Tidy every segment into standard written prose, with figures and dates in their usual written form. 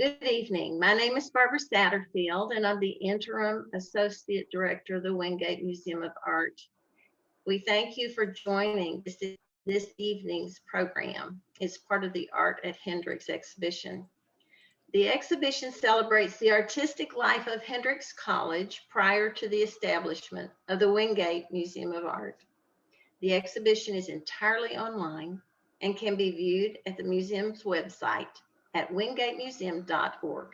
Good evening. My name is Barbara Satterfield, and I'm the Interim Associate Director of the Wingate Museum of Art. We thank you for joining this evening's program. It's part of the Art at Hendrix exhibition. The exhibition celebrates the artistic life of Hendrix College prior to the establishment of the Wingate Museum of Art. The exhibition is entirely online and can be viewed at the museum's website at wingatemuseum.org.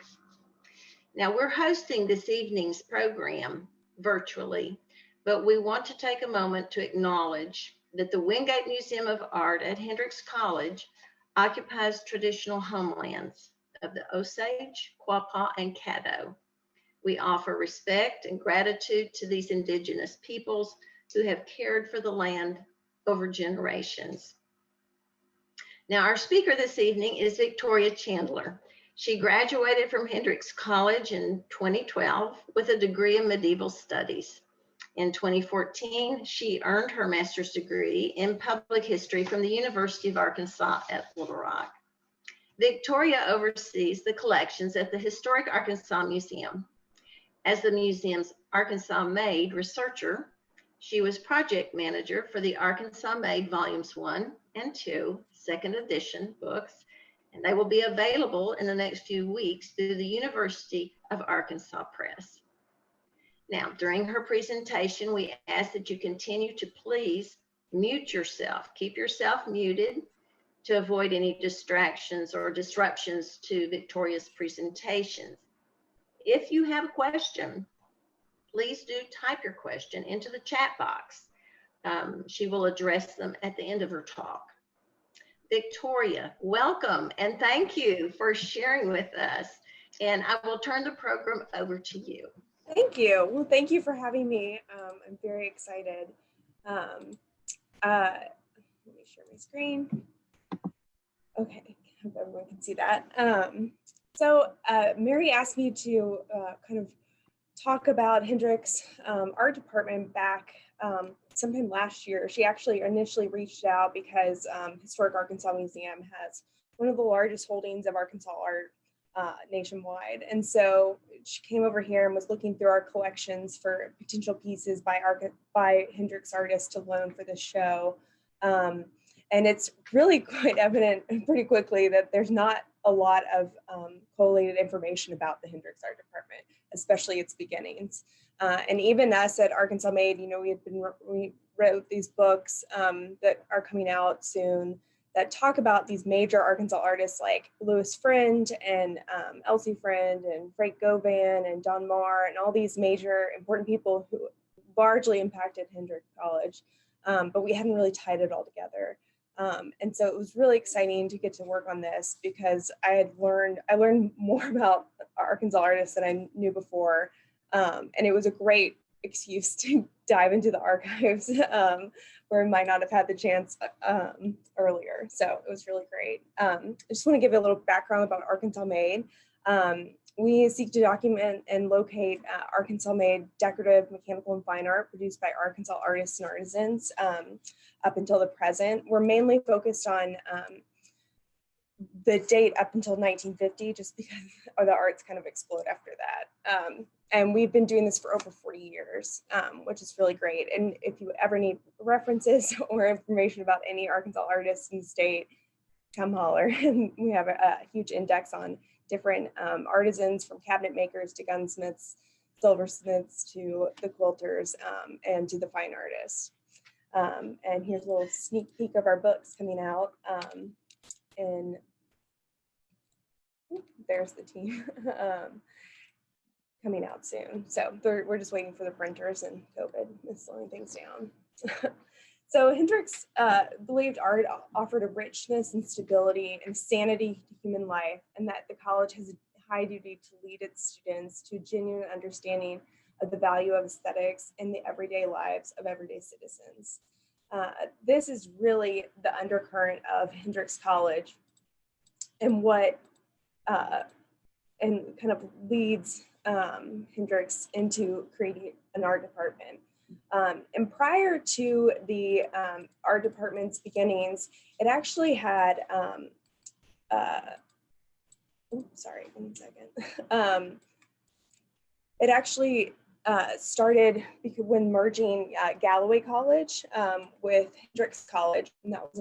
Now, we're hosting this evening's program virtually, but we want to take a moment to acknowledge that the Wingate Museum of Art at Hendrix College occupies traditional homelands of the Osage, Quapaw, and Caddo. We offer respect and gratitude to these indigenous peoples who have cared for the land over generations. Now, our speaker this evening is Victoria Chandler. She graduated from Hendrix College in 2012 with a degree in medieval studies. In 2014, she earned her master's degree in public history from the University of Arkansas at Little Rock. Victoria oversees the collections at the Historic Arkansas Museum. As the museum's Arkansas Made researcher, she was project manager for the Arkansas Made Volumes 1 and 2 second edition books, and they will be available in the next few weeks through the University of Arkansas Press. Now, during her presentation, we ask that you continue to please mute yourself. Keep yourself muted to avoid any distractions or disruptions to Victoria's presentations. If you have a question, please do type your question into the chat box. She will address them at the end of her talk. Victoria, welcome and thank you for sharing with us. And I will turn the program over to you. Thank you. Well, thank you for having me. I'm very excited. Let me share my screen. Okay, I hope everyone can see that. Mary asked me to kind of talk about Hendrix art department back sometime last year. She actually initially reached out because Historic Arkansas Museum has one of the largest holdings of Arkansas art nationwide. And so she came over here and was looking through our collections for potential pieces by Hendrix artists to loan for the show. And it's really quite evident pretty quickly that there's not a lot of collated information about the Hendrix art department, especially its beginnings. And even us at Arkansas Made, you know, we wrote these books that are coming out soon that talk about these major Arkansas artists like Louis Friend and Elsie Friend and Frank Govan and Don Marr and all these major important people who largely impacted Hendrix College, but we hadn't really tied it all together. And so it was really exciting to get to work on this because I learned more about Arkansas artists than I knew before. And it was a great excuse to dive into the archives where I might not have had the chance earlier. So it was really great. I just want to give a little background about Arkansas Made. We seek to document and locate Arkansas Made decorative, mechanical, and fine art produced by Arkansas artists and artisans up until the present. We're mainly focused on the date up until 1950, just because the arts kind of explode after that. And we've been doing this for over 40 years, which is really great. And if you ever need references or information about any Arkansas artists in the state, come holler. And we have a huge index on different artisans, from cabinet makers to gunsmiths, silversmiths to the quilters, and to the fine artists. And here's a little sneak peek of our books coming out. And there's the team coming out soon. So we're just waiting for the printers, and COVID is slowing things down. So Hendrix believed art offered a richness and stability and sanity to human life, and that the college has a high duty to lead its students to a genuine understanding of the value of aesthetics in the everyday lives of everyday citizens. This is really the undercurrent of Hendrix College and what and kind of leads Hendrix into creating an art department. And prior to the art department's beginnings, it actually had, sorry, 1 second. It actually started because when merging Galloway College with Hendrix College, and that was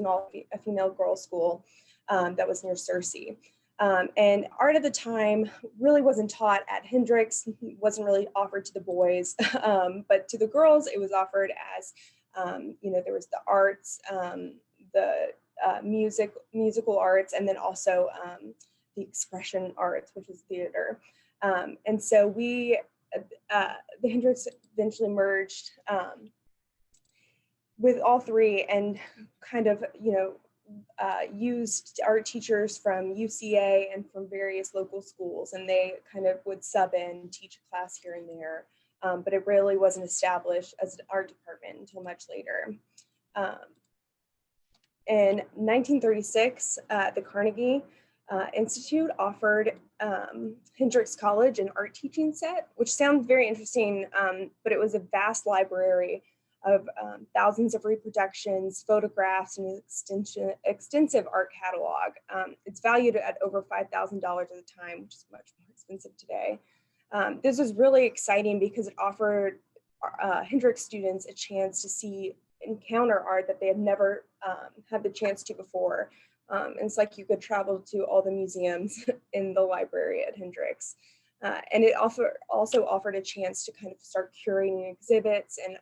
a female girls' school that was near Searcy. And art at the time really wasn't taught at Hendrix, wasn't really offered to the boys, but to the girls it was offered as, there was the arts, the musical arts, and then also the expression arts, which is theater. And so the Hendrix eventually merged with all three and kind of, used art teachers from UCA and from various local schools, and they kind of would sub in, teach a class here and there. But it really wasn't established as an art department until much later. In 1936, the Carnegie Institute offered Hendrix College an art teaching set, which sounds very interesting, but it was a vast library of thousands of reproductions, photographs, and an extensive art catalog. It's valued at over $5,000 at the time, which is much more expensive today. This was really exciting because it offered Hendrix students a chance to encounter art that they had never had the chance to before. And it's like you could travel to all the museums in the library at Hendrix. And it also offered a chance to kind of start curating exhibits and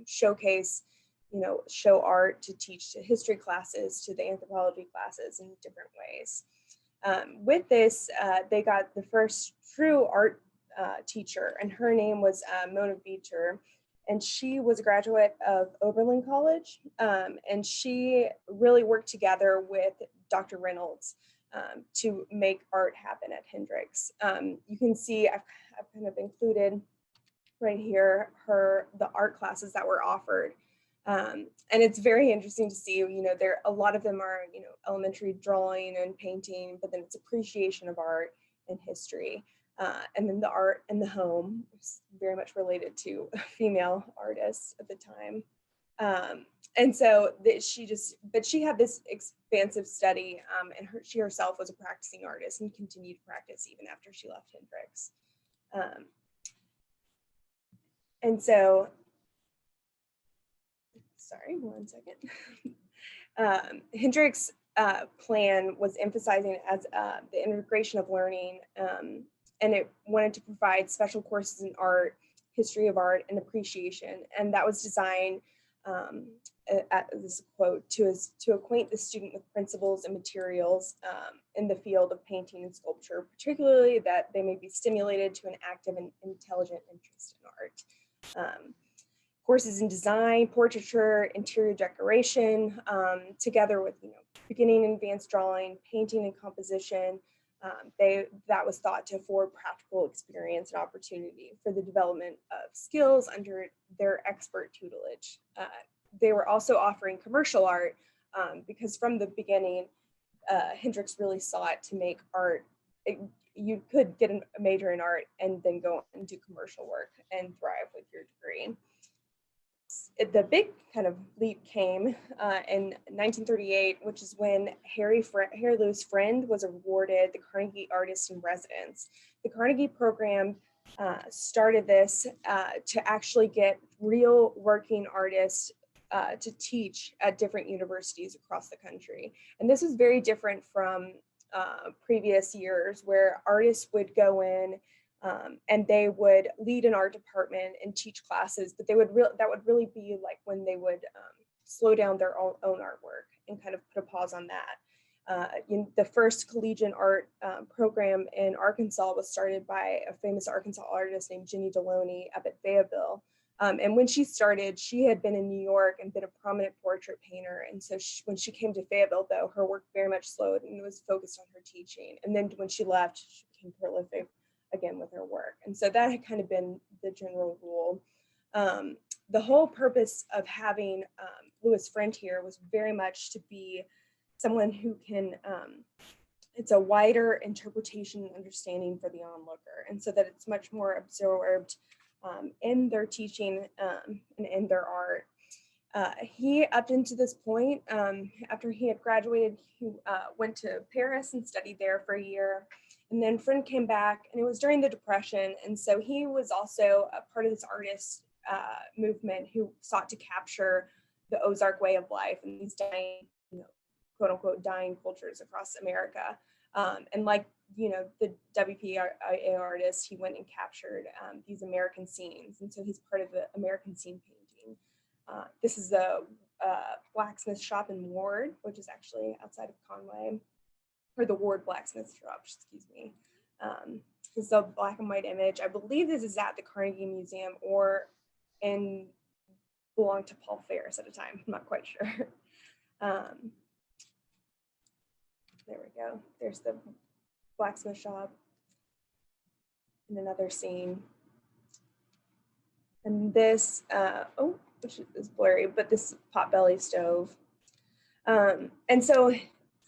showcase, show art, to teach to history classes, to the anthropology classes in different ways. With this, they got the first true art teacher, and her name was Mona Beecher. And she was a graduate of Oberlin College, and she really worked together with Dr. Reynolds to make art happen at Hendrix. You can see I've kind of included right here the art classes that were offered, and it's very interesting to see. A lot of them are elementary drawing and painting, but then it's appreciation of art and history. And then the art and the home was very much related to female artists at the time. And so she had this expansive study, and she herself was a practicing artist and continued to practice even after she left Hendrix. And so, sorry, 1 second. Hendrix plan was emphasizing as the integration of learning, and it wanted to provide special courses in art, history of art, and appreciation. And that was designed, this quote, to acquaint the student with principles and materials in the field of painting and sculpture, particularly that they may be stimulated to an active and intelligent interest in art. Courses in design, portraiture, interior decoration, together with beginning and advanced drawing, painting, and composition. That was thought to afford practical experience and opportunity for the development of skills under their expert tutelage. They were also offering commercial art because from the beginning, Hendrix really sought to make art. You could get a major in art and then go and do commercial work and thrive with your degree. The big kind of leap came in 1938, which is when Harry Lewis Friend was awarded the Carnegie Artist in Residence. The Carnegie program started this to actually get real working artists to teach at different universities across the country. And this is very different from previous years where artists would go in and they would lead an art department and teach classes, but that would really be like when they would slow down their own artwork and kind of put a pause on that. The first collegiate art program in Arkansas was started by a famous Arkansas artist named Jenny Deloney up at Fayetteville. And when she started, she had been in New York and been a prominent portrait painter. And so when she came to Fayetteville, though, her work very much slowed and was focused on her teaching. And then when she left, she became prolific again with her work. And so that had kind of been the general rule. The whole purpose of having Lewis Friend here was very much to be someone who can, it's a wider interpretation and understanding for the onlooker, and so that it's much more absorbed in their teaching and in their art. He, up into this point, after he had graduated, he went to Paris and studied there for a year. And then Friend came back, and it was during the Depression. And so he was also a part of this artist movement who sought to capture the Ozark way of life and these dying, quote unquote, dying cultures across America. And like, the WPA artist, he went and captured these American scenes. And so he's part of the American scene painting. This is the blacksmith shop in Ward, which is actually outside of Conway, or the Ward blacksmith shop, excuse me. It's a black and white image. I believe this is at the Carnegie Museum and belonged to Paul Ferris at a time. I'm not quite sure. There we go. There's the blacksmith shop and another scene. And this, which is blurry, but this potbelly stove. And so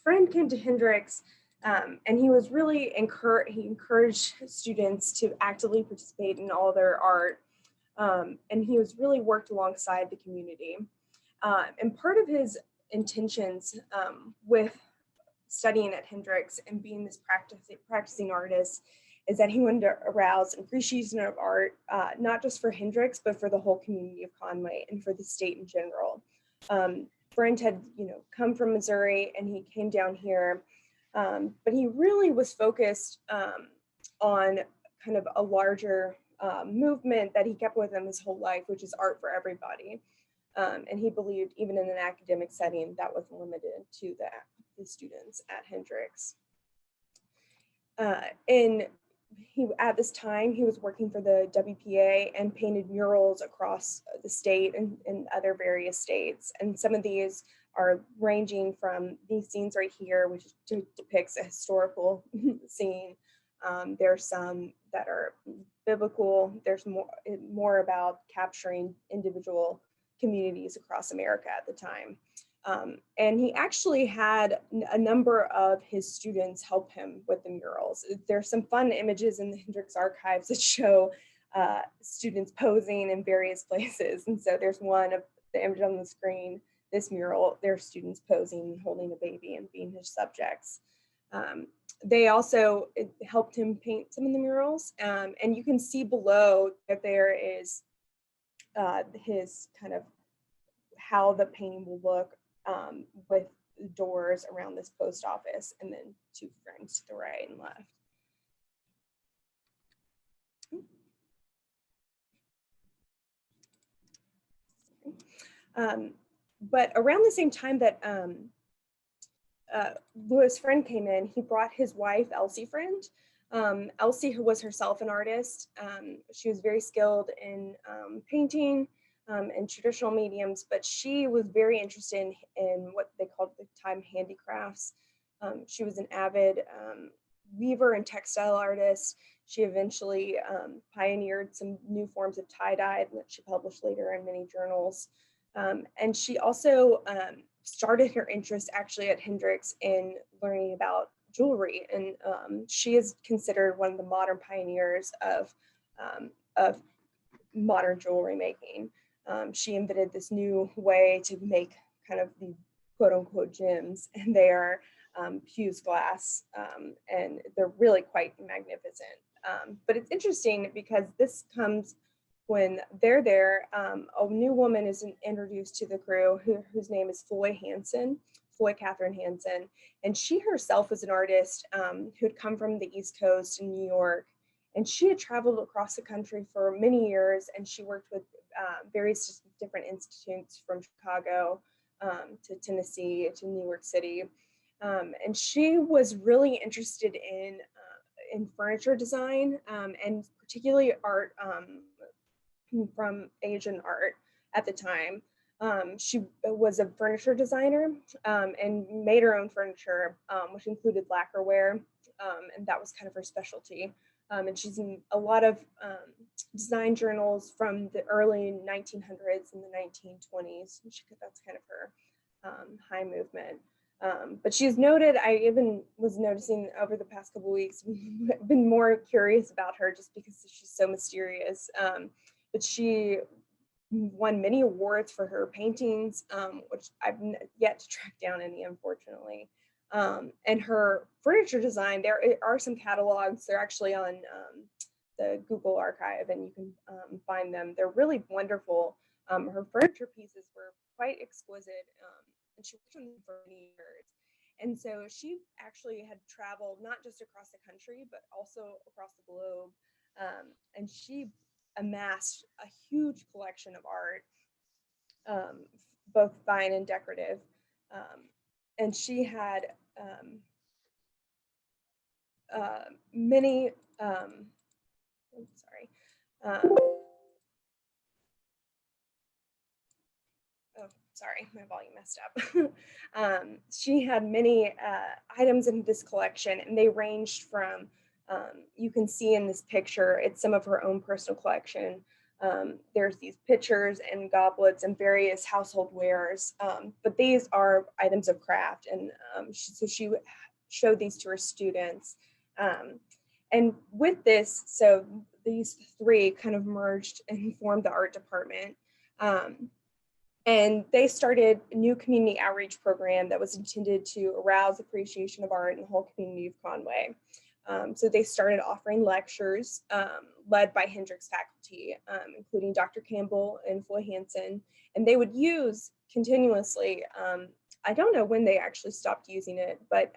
Friend came to Hendrix, and he was really he encouraged students to actively participate in all their art. And he was really worked alongside the community. And part of his intentions with studying at Hendrix and being this practicing artist is that he wanted to arouse an appreciation of art, not just for Hendrix, but for the whole community of Conway and for the state in general. Friend had, come from Missouri, and he came down here, but he really was focused on kind of a larger movement that he kept with him his whole life, which is art for everybody. And he believed even in an academic setting that was limited to the students at Hendrix. And at this time, he was working for the WPA and painted murals across the state and other various states. And some of these are ranging from these scenes right here, which depicts a historical scene. There's some that are biblical. There's more about capturing individual communities across America at the time. And he actually had a number of his students help him with the murals. There's some fun images in the Hendrix archives that show students posing in various places. And so there's one of the image on the screen, this mural, there's students posing, holding a baby and being his subjects. They also helped him paint some of the murals. And you can see below that there is his kind of how the painting will look with doors around this post office, and then two friends to the right and left. But around the same time that Louis Friend came in, he brought his wife, Elsie Friend. Elsie, who was herself an artist, she was very skilled in painting and traditional mediums, but she was very interested in what they called at the time handicrafts. She was an avid weaver and textile artist. She eventually pioneered some new forms of tie-dye that she published later in many journals. And she also started her interest actually at Hendrix in learning about jewelry. And she is considered one of the modern pioneers of modern jewelry making. She invented this new way to make kind of the quote unquote gems, and they are fused glass, and they're really quite magnificent. But it's interesting because this comes when they're there, a new woman is introduced to the crew whose name is Floy Catherine Hansen. And she herself was an artist who had come from the East Coast in New York. And she had traveled across the country for many years, and she worked with various different institutes from Chicago to Tennessee to New York City. And she was really interested in furniture design and particularly art from Asian art at the time. She was a furniture designer and made her own furniture, which included lacquerware, and that was kind of her specialty. And she's in a lot of design journals from the early 1900s and the 1920s. That's kind of her high movement. But she's noted, I even was noticing over the past couple of weeks, I've been more curious about her just because she's so mysterious. But she won many awards for her paintings, which I've yet to track down any, unfortunately. And her furniture design, there are some catalogs. They're actually on the Google archive, and you can find them. They're really wonderful. Her furniture pieces were quite exquisite, and she worked on them for many years. And so she actually had traveled not just across the country, but also across the globe. And she amassed a huge collection of art, both fine and decorative. And she had many, sorry. Oh, sorry, my volume messed up. She had many items in this collection, and they ranged from, you can see in this picture, it's some of her own personal collection. There's these pitchers and goblets and various household wares, but these are items of craft, and so she showed these to her students. And with this, so these three kind of merged and formed the art department. And they started a new community outreach program that was intended to arouse appreciation of art in the whole community of Conway. So they started offering lectures led by Hendrix faculty, including Dr. Campbell and Floyd Hansen, and they would use continuously, I don't know when they actually stopped using it, but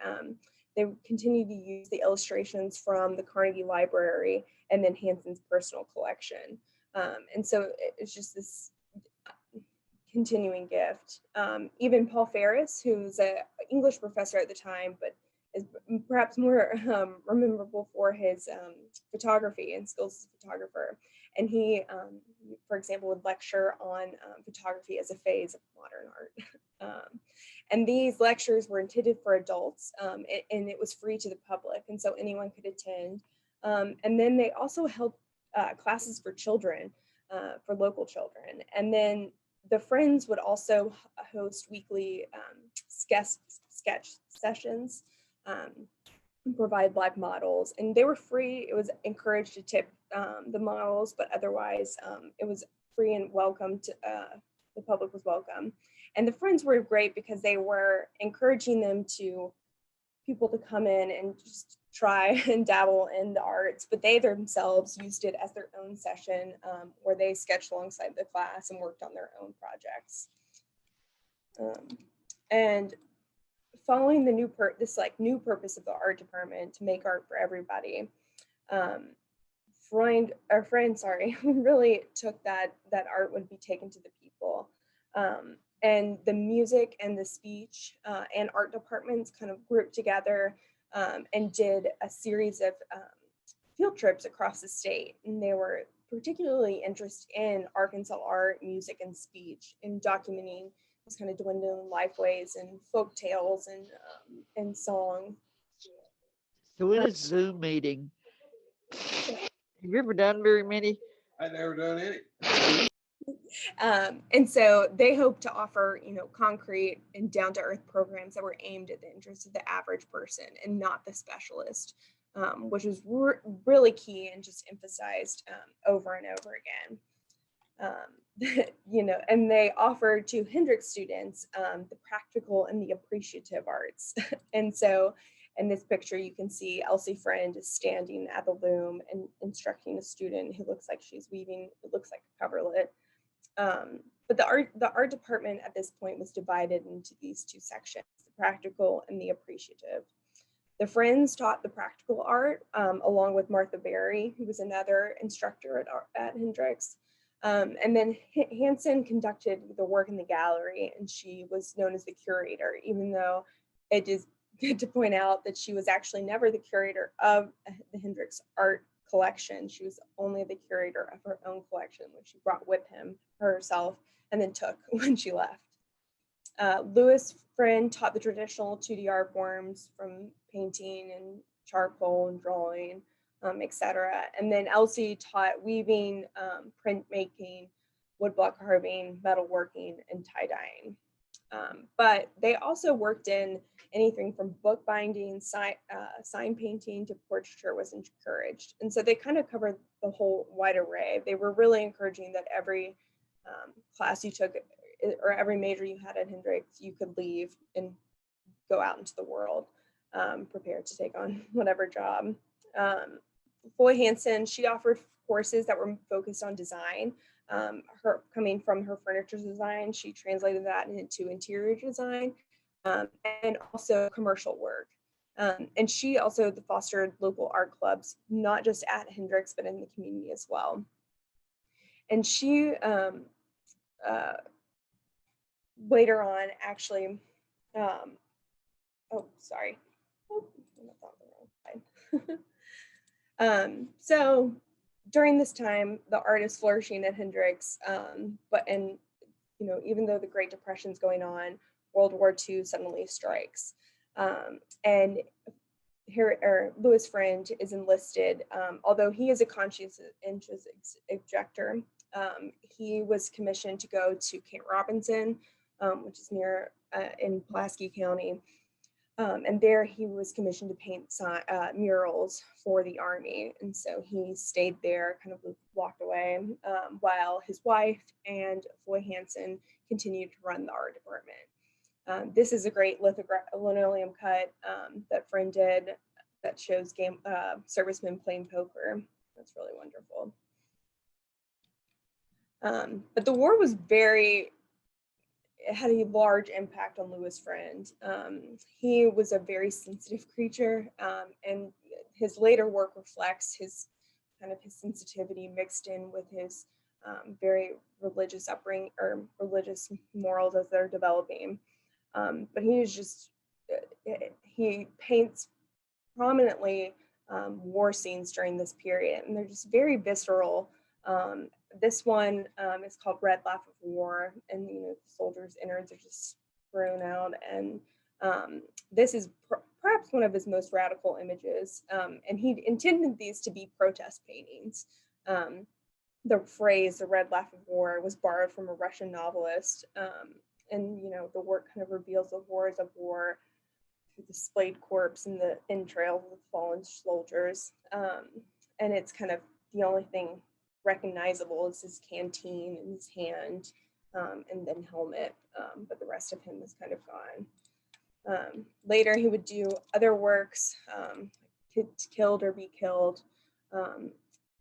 they would continue to use the illustrations from the Carnegie Library and then Hansen's personal collection. And so it's just this continuing gift. Even Paul Ferris, who's an English professor at the time, but is perhaps more rememberable for his photography and skills as a photographer. And he, for example, would lecture on photography as a phase of modern art. And these lectures were intended for adults, and it was free to the public, and so anyone could attend. And then they also held classes for children, for local children. And then the Friends would also host weekly sketch sessions, provide live models, and they were free. It was encouraged to tip the models, but otherwise it was free and welcome to, the public was welcome. And the Friends were great because they were encouraging people to come in and just try and dabble in the arts, but they themselves used it as their own session, where they sketched alongside the class and worked on their own projects. And following the new purpose of the art department to make art for everybody, Friend really took that art would be taken to the people. And the music and the speech and art departments kind of grouped together and did a series of field trips across the state. And they were particularly interested in Arkansas art, music, and speech, and documenting these kind of dwindling lifeways and folk tales and song. So in a Zoom meeting, have you ever done very many? I've never done any. And so they hope to offer, concrete and down-to-earth programs that were aimed at the interests of the average person and not the specialist, which was really key and just emphasized over and over again. And they offered to Hendrix students the practical and the appreciative arts. And so in this picture, you can see Elsie Friend is standing at the loom and instructing a student who looks like she's weaving, it looks like a coverlet. But the art department at this point was divided into these two sections, the practical and the appreciative. The Friends taught the practical art along with Martha Berry, who was another instructor at Hendrix. And then Hansen conducted the work in the gallery, and she was known as the curator, even though it is good to point out that she was actually never the curator of the Hendrix art collection. She was only the curator of her own collection, which she brought with herself and then took when she left. Louis Friend taught the traditional 2D art forms from painting and charcoal and drawing, etc. And then Elsie taught weaving, printmaking, woodblock carving, metalworking, and tie-dyeing. But they also worked in anything from bookbinding, sign painting to portraiture was encouraged. And so they kind of covered the whole wide array. They were really encouraging that every class you took or every major you had at Hendrix, you could leave and go out into the world. prepared to take on whatever job. Foy Hansen, she offered courses that were focused on design. Her coming from her furniture design, she translated that into interior design, and also commercial work. And she also fostered local art clubs, not just at Hendrix, but in the community as well. And she later on actually, oh, sorry. Oh, I'm on the wrong side. So during this time, the art is flourishing at Hendrix, even though the Great Depression's going on, World War II suddenly strikes. And here, Louis Friend is enlisted, although he is a conscientious objector. He was commissioned to go to Camp Robinson, which is near in Pulaski County. And there he was commissioned to paint murals for the Army. And so he stayed there, kind of walked away, while his wife and Foy Hansen continued to run the art department. This is a great linoleum cut that Friend did that shows servicemen playing poker. That's really wonderful. But the war was it had a large impact on Louis Friend. He was a very sensitive creature, and his later work reflects his sensitivity mixed in with his very religious upbringing or religious morals as they're developing. But he paints prominently war scenes during this period, and they're just very visceral. This one is called Red Laugh of War, and the soldiers' innards are just thrown out. And this is perhaps one of his most radical images. And he intended these to be protest paintings. The phrase "the Red Laugh of War" was borrowed from a Russian novelist, and the work kind of reveals the horrors of war through the splayed corpse and the entrails of the fallen soldiers. And it's kind of the only thing recognizable is his canteen in his hand, and then helmet, but the rest of him is kind of gone. Later he would do other works, Killed or Be Killed,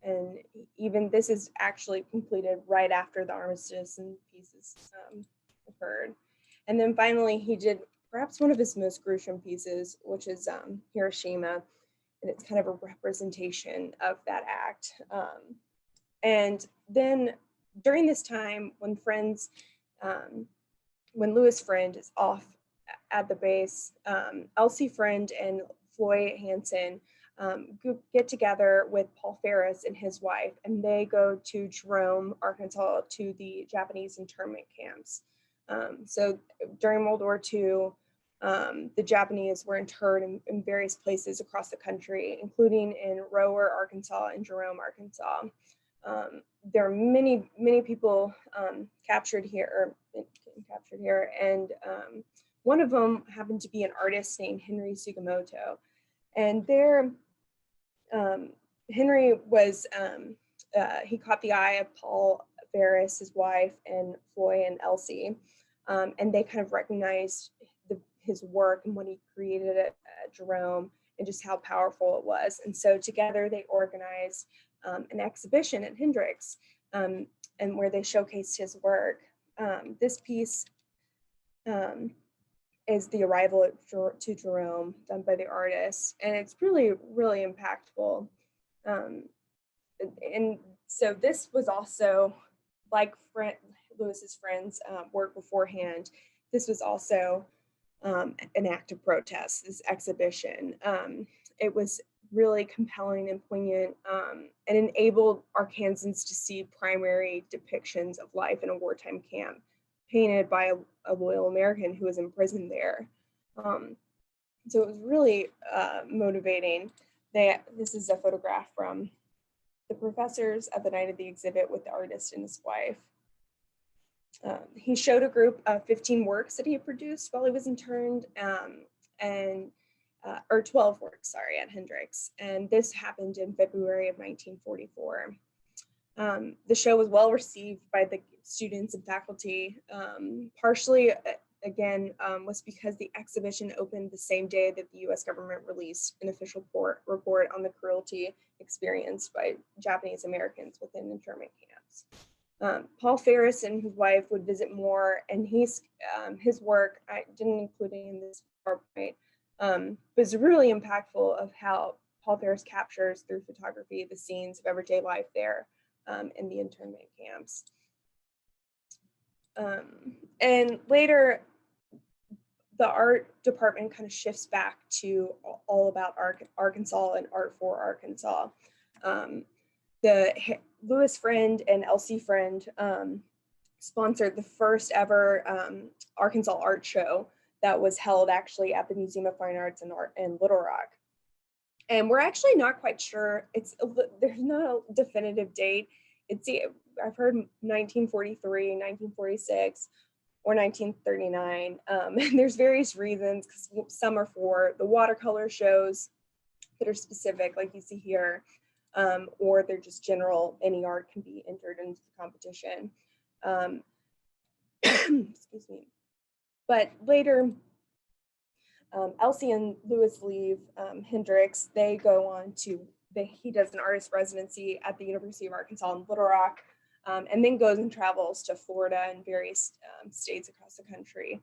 and even this is actually completed right after the armistice and pieces occurred. And then finally he did perhaps one of his most gruesome pieces, which is Hiroshima, and it's kind of a representation of that act. And then during this time, when Louis Friend is off at the base, Elsie Friend and Foy Hansen get together with Paul Ferris and his wife, and they go to Jerome, Arkansas, to the Japanese internment camps. So during World War II, the Japanese were interred in various places across the country, including in Rower, Arkansas, and Jerome, Arkansas. There are many people captured here, and one of them happened to be an artist named Henry Sugimoto. And there, Henry was, he caught the eye of Paul Ferris, his wife, and Foy and Elsie, and they kind of recognized his work and what he created at Jerome and just how powerful it was. And so together they organized an exhibition at Hendrix, and where they showcased his work. This piece is The Arrival to Jerome, done by the artist, and it's really, really impactful. And so this was also, like Louis's Friend's work beforehand, this was also an act of protest, this exhibition. It was really compelling and poignant, and enabled Arkansans to see primary depictions of life in a wartime camp, painted by a loyal American who was imprisoned there. So it was really motivating. This is a photograph from the professors at the night of the exhibit with the artist and his wife. He showed a group of 15 works that he had produced while he was interned, or 12 works, sorry, at Hendrix. And this happened in February of 1944. The show was well received by the students and faculty, partially again, was because the exhibition opened the same day that the US government released an official report on the cruelty experienced by Japanese Americans within internment camps. Paul Ferris and his wife would visit more, and his work, I didn't include it in this PowerPoint, was really impactful of how Paul Ferris captures through photography the scenes of everyday life there in the internment camps. And later, the art department kind of shifts back to all about Arkansas and art for Arkansas. The Lewis Friend and Elsie Friend sponsored the first ever Arkansas art show that was held actually at the Museum of Fine Arts in Little Rock. And we're actually not quite sure, there's not a definitive date. I've heard 1943, 1946, or 1939. And there's various reasons, because some are for the watercolor shows that are specific, like you see here, or they're just general, any art can be entered into the competition. Excuse me. But later, Elsie and Lewis leave Hendrix. They go on to, he does an artist residency at the University of Arkansas in Little Rock, and then goes and travels to Florida and various states across the country.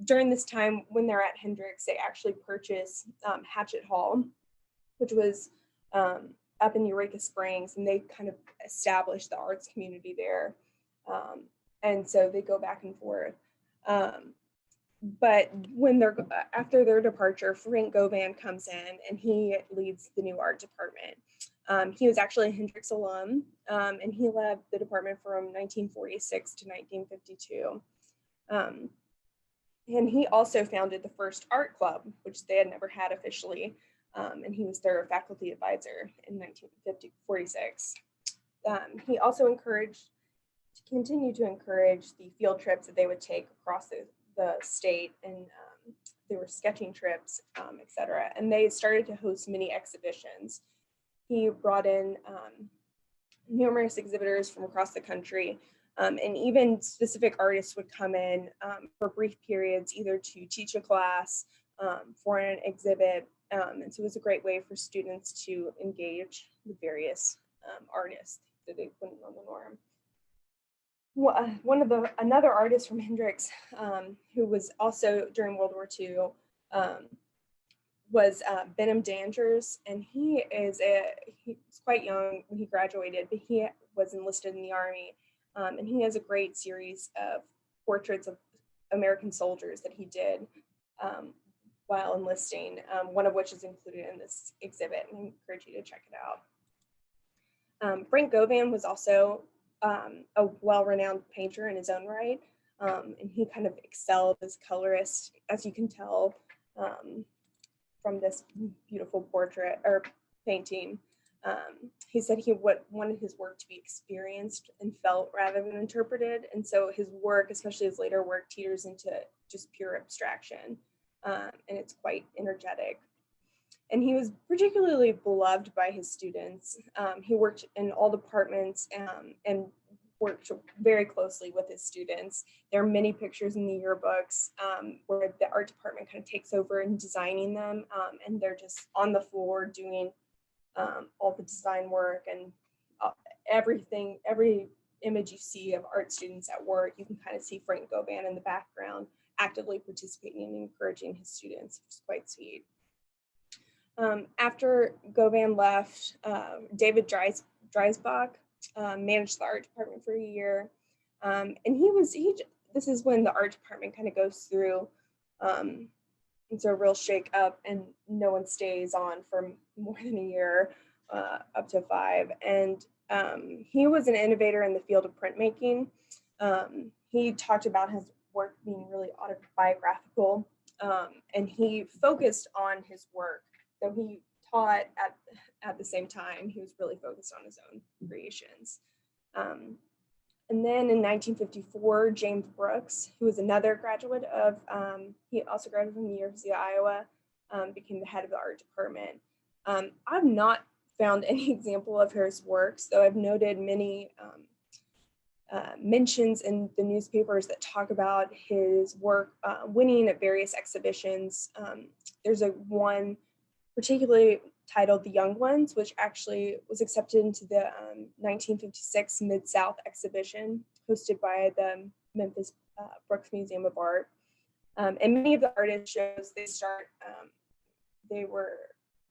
During this time, when they're at Hendrix, they actually purchase Hatchet Hall, which was up in Eureka Springs, and they kind of established the arts community there. And so they go back and forth. But when after their departure, Frank Govan comes in and he leads the new art department. He was actually a Hendrix alum, and he led the department from 1946 to 1952. And he also founded the first art club, which they had never had officially, and he was their faculty advisor in 1946. He also continued to encourage the field trips that they would take across the state, and there were sketching trips, etc. And they started to host many exhibitions. He brought in numerous exhibitors from across the country, and even specific artists would come in for brief periods, either to teach a class, for an exhibit. And so it was a great way for students to engage with various artists that they wouldn't know the norm. Another artist from Hendrix, who was also during World War II, was Benham Dangers, and he was quite young when he graduated, but he was enlisted in the Army, and he has a great series of portraits of American soldiers that he did while enlisting, one of which is included in this exhibit, and I encourage you to check it out. Frank Govan was also a well-renowned painter in his own right, and he kind of excelled as colorist, as you can tell from this beautiful portrait or painting. He said he wanted his work to be experienced and felt rather than interpreted, and so his work, especially his later work, teeters into just pure abstraction, and it's quite energetic. And he was particularly beloved by his students. He worked in all departments and worked very closely with his students. There are many pictures in the yearbooks where the art department kind of takes over and designing them, and they're just on the floor doing all the design work, and everything, every image you see of art students at work, you can kind of see Frank Govan in the background actively participating and encouraging his students, which is quite sweet. After Govan left, David Dreisbach managed the art department for a year, and this is when the art department kind of goes through it's a real shake up, and no one stays on for more than a year, up to 5. And he was an innovator in the field of printmaking. He talked about his work being really autobiographical, and he focused on his work. Though he taught at the same time, he was really focused on his own creations. And then in 1954, James Brooks, who was another graduate of, he also graduated from the University of Iowa, became the head of the art department. I've not found any example of his works, though I've noted many mentions in the newspapers that talk about his work winning at various exhibitions. There's one particularly titled The Young Ones, which actually was accepted into the 1956 Mid-South exhibition hosted by the Memphis Brooks Museum of Art. And many of the artist shows they were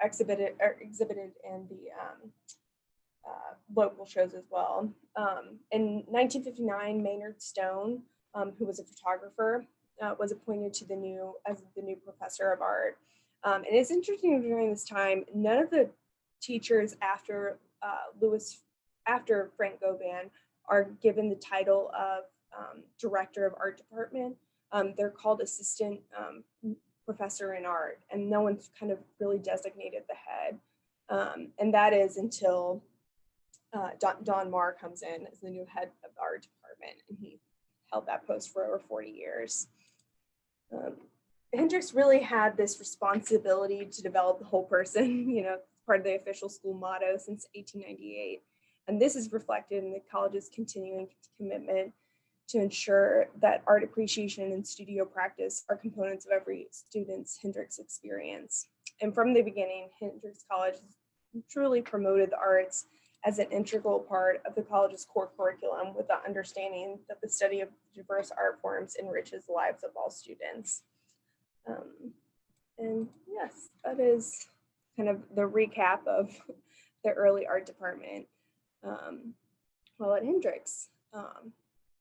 exhibited in the local shows as well. In 1959, Maynard Stone, who was a photographer, was appointed to as the new professor of art. And it's interesting during this time, none of the teachers after Frank Govan are given the title of director of art department. They're called assistant professor in art, and no one's kind of really designated the head. And that is until Don Marr comes in as the new head of the art department, and he held that post for over 40 years. Hendrix really had this responsibility to develop the whole person, part of the official school motto since 1898. And this is reflected in the college's continuing commitment to ensure that art appreciation and studio practice are components of every student's Hendrix experience. And from the beginning, Hendrix College truly promoted the arts as an integral part of the college's core curriculum, with the understanding that the study of diverse art forms enriches the lives of all students. And yes, that is kind of the recap of the early art department while at Hendrix.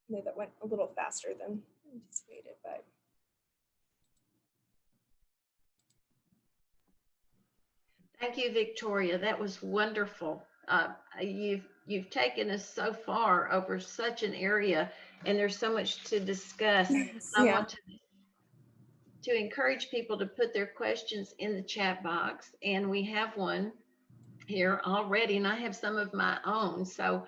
Maybe that went a little faster than anticipated, but. Thank you, Victoria. That was wonderful. You've taken us so far over such an area, and there's so much to discuss. I want to encourage people to put their questions in the chat box, and we have one here already, and I have some of my own. So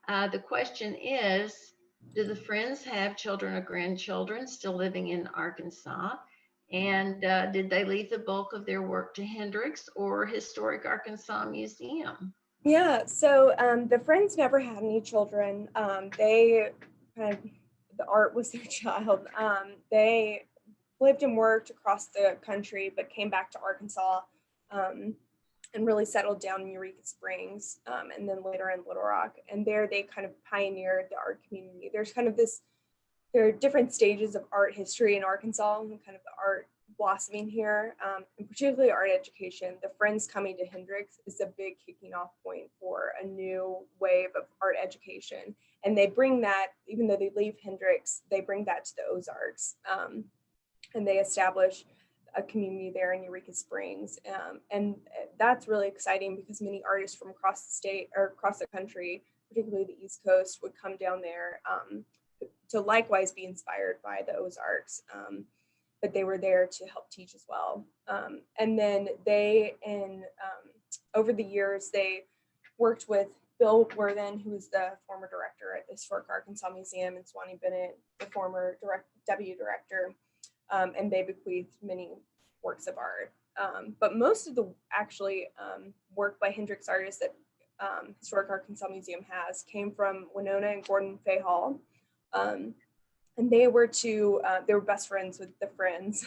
the question is, do the Friends have children or grandchildren still living in Arkansas? And did they leave the bulk of their work to Hendrix or Historic Arkansas Museum? Yeah, so the Friends never had any children. They kind of, the art was their child. They lived and worked across the country, but came back to Arkansas and really settled down in Eureka Springs, and then later in Little Rock. And there they kind of pioneered the art community. There's kind of there are different stages of art history in Arkansas and kind of the art blossoming here, and particularly art education. The Friends coming to Hendrix is a big kicking off point for a new wave of art education. And they bring that, even though they leave Hendrix, they bring that to the Ozarks. And they establish a community there in Eureka Springs. And that's really exciting because many artists from across the state or across the country, particularly the East Coast, would come down there to likewise be inspired by the Ozarks. But they were there to help teach as well. And then they, over the years, they worked with Bill Worthen, who was the former director at the Historic Arkansas Museum, and Swanee Bennett, the former deputy director, and they bequeathed many works of art. But most of the work by Hendrix artists that Historic Arkansas Museum has came from Winona and Gordon Fay Hall. And they were best friends with the Friends,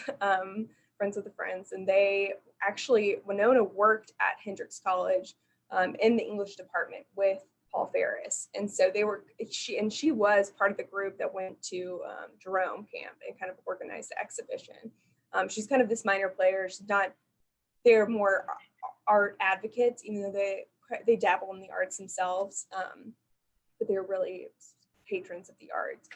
friends with the Friends. And Winona worked at Hendrix College in the English department with Paul Ferris. And so she was part of the group that went to Jerome Camp and kind of organized the exhibition. She's kind of this minor player. They're more art advocates, even though they dabble in the arts themselves, but they're really patrons of the arts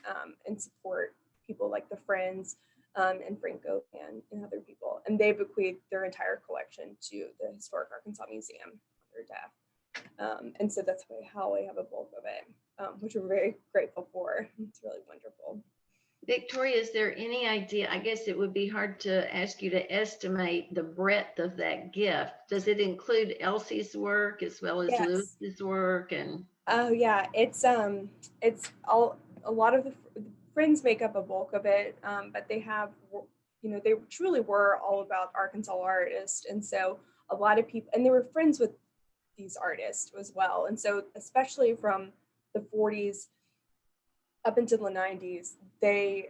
and support people like the Friends and Frank Govan and other people. And they bequeathed their entire collection to the Historic Arkansas Museum on their death. And so that's how we have a bulk of it, which we're very grateful for. It's really wonderful. Victoria, is there any idea? I guess it would be hard to ask you to estimate the breadth of that gift. Does it include Elsie's work as well as Lewis's work? And oh yeah, it's all, a lot of the Friends make up a bulk of it, but they have, they truly were all about Arkansas artists, and so a lot of people, and they were friends with these artists as well, and so especially from the 40s up until the 90s, they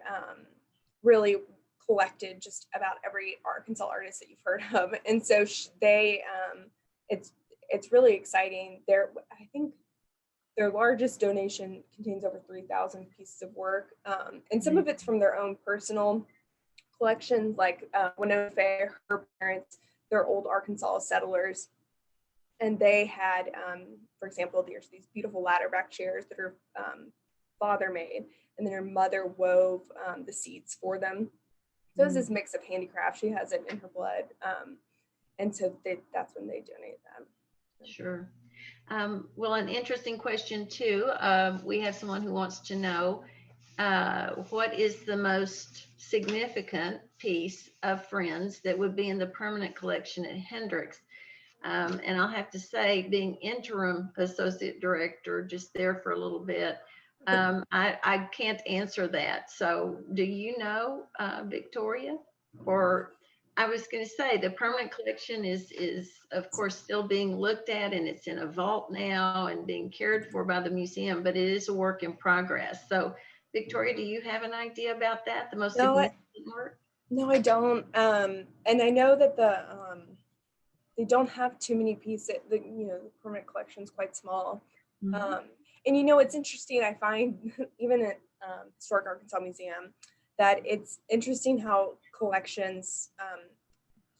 really collected just about every Arkansas artist that you've heard of. And so it's really exciting. I think their largest donation contains over 3,000 pieces of work. And some of it's from their own personal collections, like Winona Faye, her parents, they're old Arkansas settlers. And they had, for example, there's these beautiful ladderback chairs that her father made, and then her mother wove the seats for them. So it's this mix of handicraft. She has it in her blood. And so that's when they donate them. Sure. Well, an interesting question too. We have someone who wants to know what is the most significant piece of Friends that would be in the permanent collection at Hendrix? And I'll have to say, being interim associate director, just there for a little bit, I can't answer that. So do you know, Victoria? Or I was going to say the permanent collection is of course still being looked at, and it's in a vault now and being cared for by the museum, but it is a work in progress. So Victoria, do you have an idea about that? The most significant work? No, I don't. And I know that they don't have too many pieces. The permanent collection is quite small. Mhm. And it's interesting. I find even at Historic Arkansas Museum that it's interesting how collections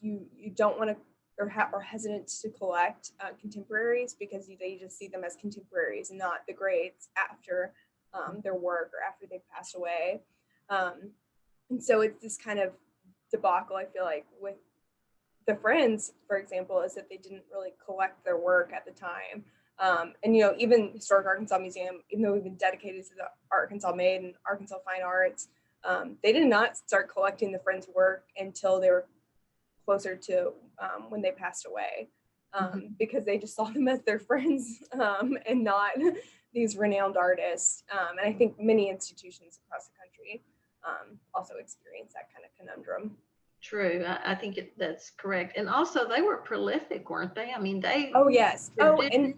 you don't want to or hesitant to collect contemporaries because they just see them as contemporaries and not the greats after their work or after they passed away. And so it's this kind of debacle, I feel like, with the Friends, for example, is that they didn't really collect their work at the time. And even Historic Arkansas Museum, even though we've been dedicated to the Arkansas Made and Arkansas Fine Arts, they did not start collecting the Friends' work until they were closer to when they passed away, because they just saw them as their friends and not these renowned artists. And I think many institutions across the country also experience that kind of conundrum. True. I think that's correct. And also they were prolific, weren't they? I mean, they. Oh, yes. Oh, and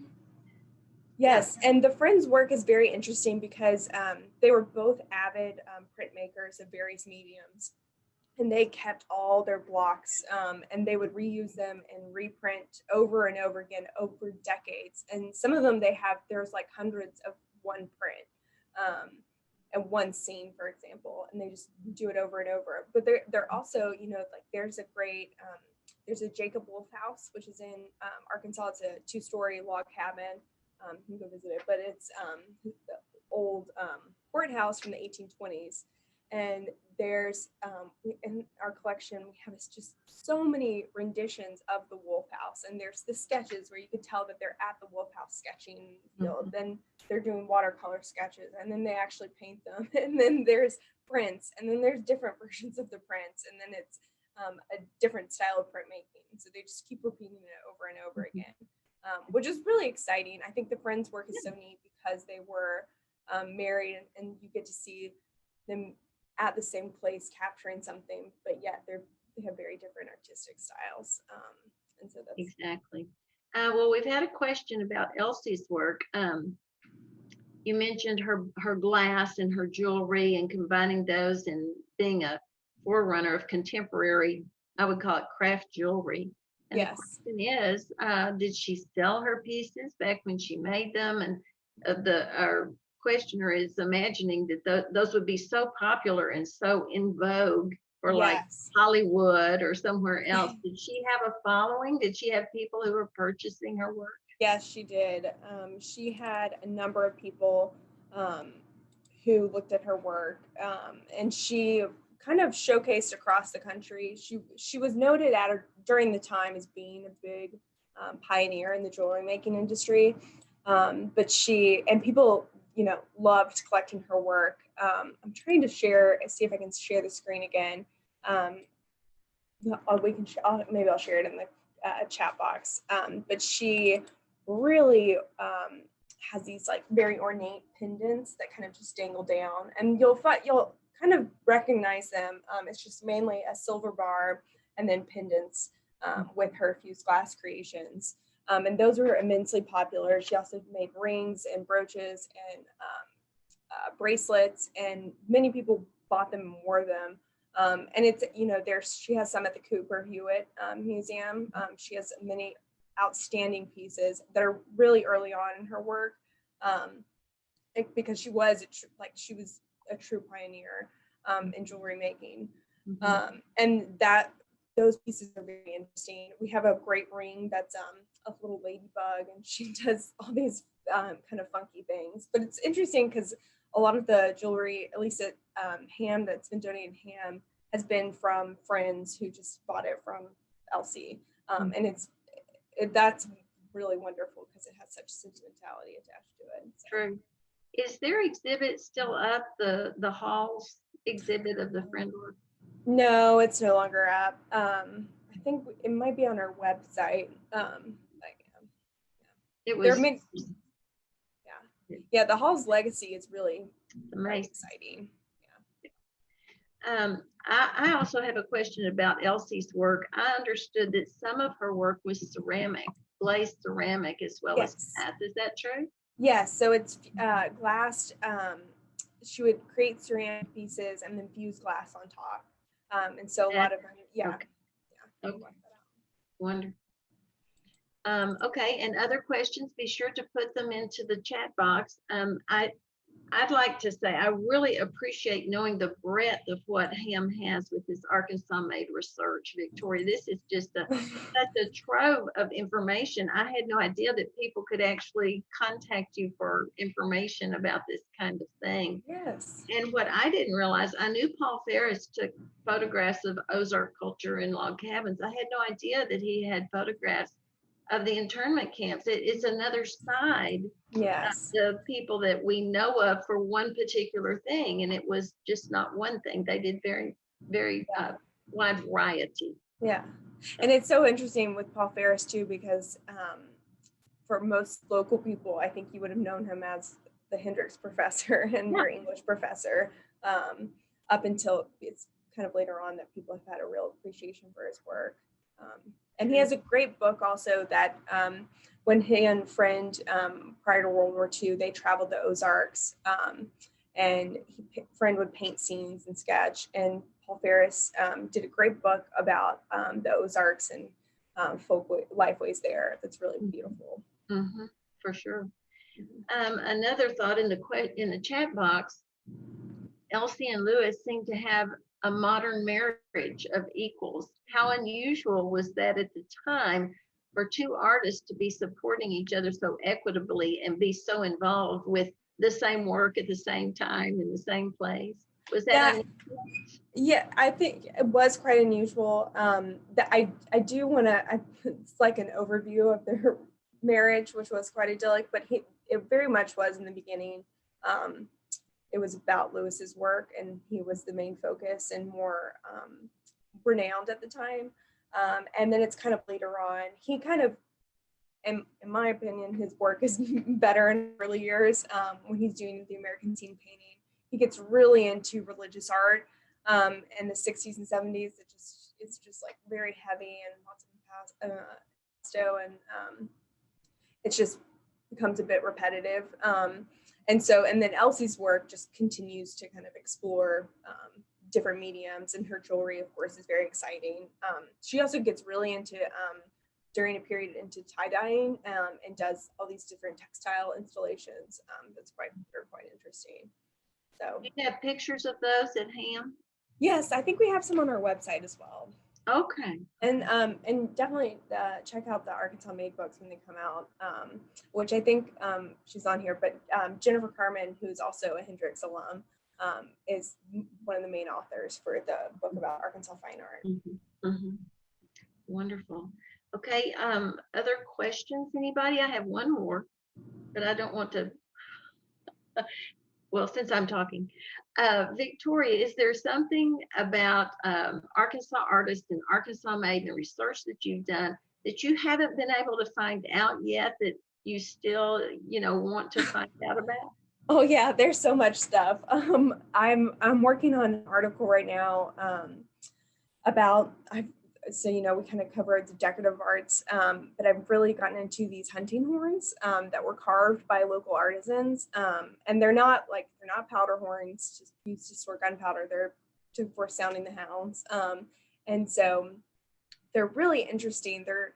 yes. And the Friends' work is very interesting because they were both avid printmakers of various mediums. And they kept all their blocks and they would reuse them and reprint over and over again over decades. And some of them there's like hundreds of one print and one scene, for example, and they just do it over and over. But they're also, like there's a Jacob Wolf House, which is in Arkansas. It's a 2-story log cabin. You can go visit it, but it's the old courthouse from the 1820s. And there's in our collection, we have just so many renditions of the Wolf House. And there's the sketches where you could tell that they're at the Wolf House sketching field. Then they're doing watercolor sketches, and then they actually paint them. And then there's prints, and then there's different versions of the prints, and then it's a different style of printmaking. So they just keep repeating it over and over again, which is really exciting. I think the Friends' work is so neat because they were married, and you get to see them at the same place capturing something, but yet they have very different artistic styles. And so that's Exactly. Well, we've had a question about Elsie's work. You mentioned her glass and her jewelry and combining those and being a forerunner of contemporary, I would call it craft jewelry. And yes. the question is, did she sell her pieces back when she made them? And our questioner is imagining that those would be so popular and so in vogue for like Hollywood or somewhere else. Did she have a following? Did she have people who were purchasing her work? Yes, she did. She had a number of people who looked at her work, and she kind of showcased across the country. She was noted during the time as being a big pioneer in the jewelry making industry. But people, loved collecting her work. I'm trying to see if I can share the screen again. Maybe I'll share it in the chat box. But she really has these like very ornate pendants that kind of just dangle down, and you'll kind of recognize them. It's just mainly a silver barb and then pendants with her fused glass creations. And those were immensely popular. She also made rings and brooches and bracelets, and many people bought them and wore them. And it's, she has some at the Cooper Hewitt Museum. She has many outstanding pieces that are really early on in her work, because she was a true pioneer in jewelry making. And those pieces are very interesting. We have a great ring that's a little ladybug, and she does all these kind of funky things. But it's interesting because a lot of the jewelry, at least at Ham, that's been donated Ham, has been from friends who just bought it from Elsie. And that's really wonderful because it has such sentimentality attached to it. So. True. Is their exhibit still up, the Halls exhibit of the friend work? No, it's no longer up. I think it might be on our website. It was Yeah, the Hall's legacy is really amazing. Exciting. I also have a question about Elsie's work. I understood that some of her work was ceramic, glazed ceramic as well as glass. Is that true? Yes, so it's glassed. She would create ceramic pieces and then fuse glass on top. And so a lot of them, Okay. Wonderful. Okay, and other questions, be sure to put them into the chat box. I'd like to say I really appreciate knowing the breadth of what Ham has with his Arkansas-made research, Victoria. This is just such a trove of information. I had no idea that people could actually contact you for information about this kind of thing. Yes. And what I didn't realize, I knew Paul Ferris took photographs of Ozark culture in log cabins. I had no idea that he had photographs of the internment camps. It's another side of the people that we know of for one particular thing, and it was just not one thing. They did very, very wide variety. Yeah, and it's so interesting with Paul Ferris too, because for most local people, I think you would have known him as the Hendrix professor and your English professor, up until it's kind of later on that people have had a real appreciation for his work. And he has a great book also that when he and Friend, prior to World War II, they traveled the Ozarks, and Friend would paint scenes and sketch. And Paul Ferris did a great book about the Ozarks and folk lifeways there. That's really beautiful. For sure. Another thought in the chat box, Elsie and Lewis seem to have a modern marriage of equals. How unusual was that at the time for two artists to be supporting each other so equitably and be so involved with the same work at the same time in the same place? Was that unusual? Yeah, I think it was quite unusual. That I do want to, it's like an overview of their marriage, which was quite idyllic, but it very much was in the beginning. It was about Lewis's work, and he was the main focus and more renowned at the time. And then it's kind of later on, he kind of, in my opinion, his work is better in early years, when he's doing the American scene painting. He gets really into religious art in the 60s and 70s. It's just like very heavy and lots of impasto, and it just becomes a bit repetitive. And then Elsie's work just continues to kind of explore different mediums, and her jewelry, of course, is very exciting. She also gets really into, during a period, into tie-dyeing, and does all these different textile installations. That's quite interesting. So, do you have pictures of those at Ham? Yes, I think we have some on our website as well. Okay. And definitely check out the Arkansas Made books when they come out, which I think she's on here, but Jennifer Carmen, who's also a Hendrix alum, is one of the main authors for the book about Arkansas fine art. Wonderful. Okay, other questions, anybody? I have one more, but I don't want to, well, since I'm talking. Victoria, is there something about Arkansas artists and Arkansas Made and the research that you've done that you haven't been able to find out yet that you still, want to find out about? Oh yeah, there's so much stuff. I'm working on an article right now about so, you know, we kind of covered the decorative arts, but I've really gotten into these hunting horns that were carved by local artisans. And they're not powder horns just used to store gunpowder. They're for sounding the hounds. And so they're really interesting. They're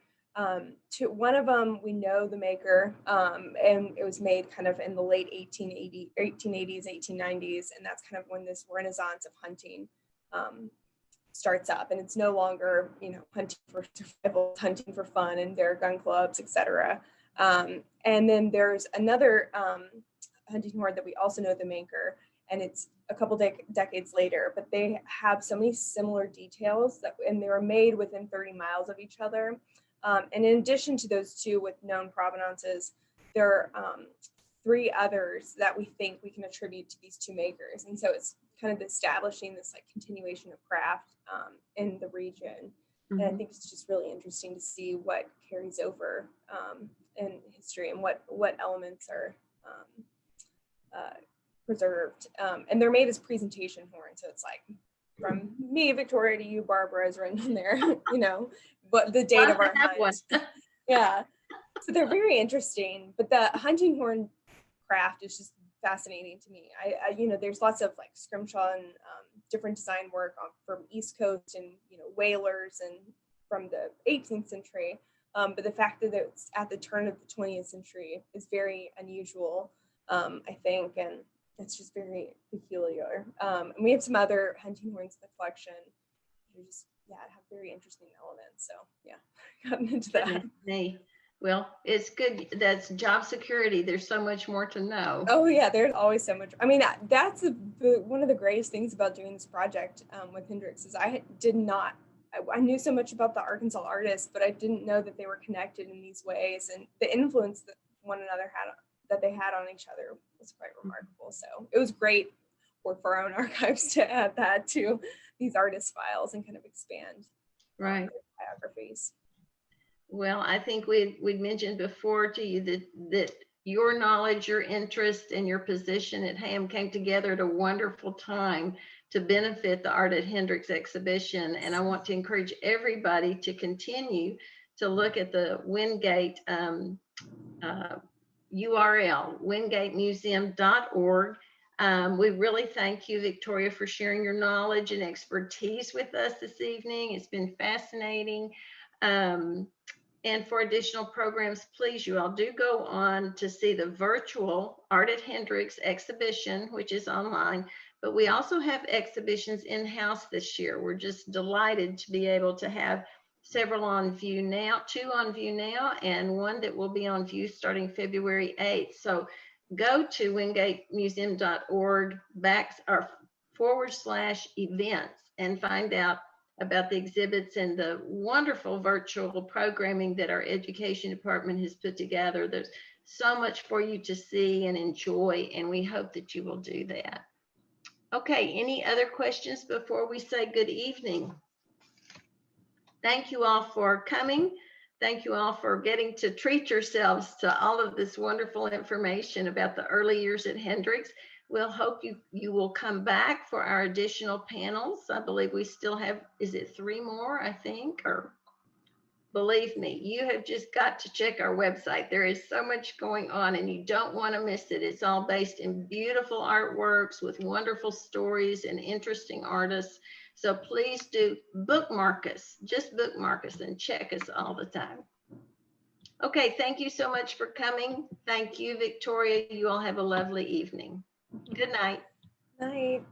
one of them, we know the maker, and it was made kind of in the late 1880s, 1890s. And that's kind of when this renaissance of hunting starts up, and it's no longer, you know, hunting for survival, hunting for fun, and there are gun clubs, etc. And then there's another hunting horn that we also know the maker, and it's a couple decades later, but they have so many similar details and they were made within 30 miles of each other. And in addition to those two with known provenances, there are 3 others that we think we can attribute to these 2 makers. And so it's kind of establishing this like continuation of craft in the region. And I think it's just really interesting to see what carries over in history and what elements are preserved. And they're made as presentation horns. So it's like from me, Victoria, to you, Barbara, is written on there, you know, but the date of our hunt. Yeah. So they're very interesting, but the hunting horn craft is just fascinating to me. I you know, there's lots of like scrimshaw and different design work from East Coast and, you know, whalers and from the 18th century. But the fact that it's at the turn of the 20th century is very unusual, I think, and it's just very peculiar. And we have some other hunting horns in the collection. They're just, yeah, have very interesting elements. So yeah, gotten into that. Well, it's good. That's job security. There's so much more to know. Oh yeah, there's always so much. I mean, that's one of the greatest things about doing this project with Hendrix is I knew so much about the Arkansas artists, but I didn't know that they were connected in these ways, and the influence that they had on each other was quite remarkable. So it was great work for our own archives to add that to these artist files and kind of expand their biographies. Well, I think we'd mentioned before to you that your knowledge, your interest, and your position at HAM came together at a wonderful time to benefit the Art at Hendrix exhibition. And I want to encourage everybody to continue to look at the Wingate URL, wingatemuseum.org. We really thank you, Victoria, for sharing your knowledge and expertise with us this evening. It's been fascinating. And for additional programs, please, you all do go on to see the virtual Art at Hendrix exhibition, which is online. But we also have exhibitions in-house this year. We're just delighted to be able to have several on view now, 2 on view now, and 1 that will be on view starting February 8th. So go to wingatemuseum.org/events and find out about the exhibits and the wonderful virtual programming that our education department has put together. There's so much for you to see and enjoy, and we hope that you will do that. Okay, any other questions before we say good evening? Thank you all for coming. Thank you all for getting to treat yourselves to all of this wonderful information about the early years at Hendrix. We'll hope you will come back for our additional panels. I believe we still have, is it 3 more, I think, or believe me, you have just got to check our website. There is so much going on and you don't want to miss it. It's all based in beautiful artworks with wonderful stories and interesting artists. So please do bookmark us, just bookmark us and check us all the time. Okay, thank you so much for coming. Thank you, Victoria. You all have a lovely evening. Good night. Night.